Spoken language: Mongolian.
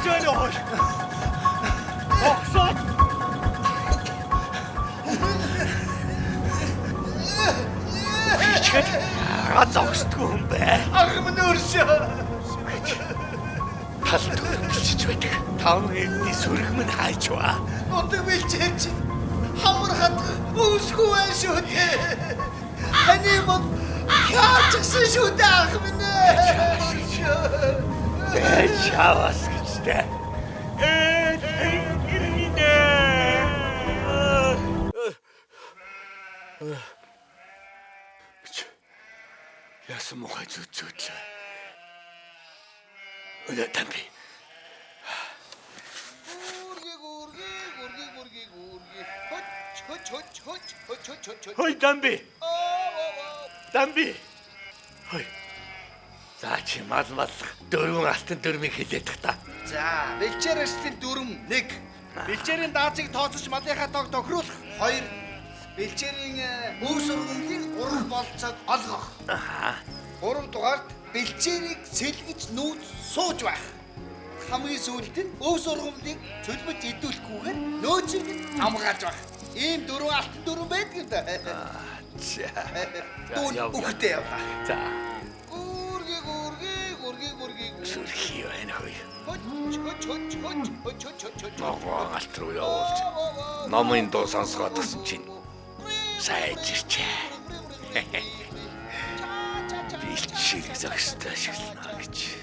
байна уу? Огсоод. Чихэд зогсдгүй юм бэ. Ах минь өршөө. Талд бичиж байдаг. Таван эдний сүрэг минь хайж ба. Нутаг бэлчээч. Хамар хат өсгөө байх шүү дээ. Ани мод яачсан шүү дээ ах минь. Чавас гэжтэй. Тэнгэрнэ. Яасан мохой зүтлээ. Өнөө тамби. Хой тамби. Тамби. Хой. За чи мал дөрвөн алтан дөрмийг хэлээд та. За, бэлчээр эслийн дүрм 1. Бэлчээрийн даацыг тооцож малынхаа тоог тохируулах 2. Бэлчээрийн өв сургамжийг урах болцоог олгох. 3 дугаарт бэлчээрийг сэлгэж нүүц сууж байх. Хамгийн сүүлд нь өв сургамжийг цөлбөж идүүлэхгүйгээр нөөцийг хамгаалж байх. Ийм 4 алтан дүрм байдаг юм да. Дүүн бүхтэй яваа. За. Сүрхий байна хөөе. Алт руу явуулж номын дуу сонсгоод гсэн чинь сайж ирчээ. Би чирэг зогстой ашиглана гэж.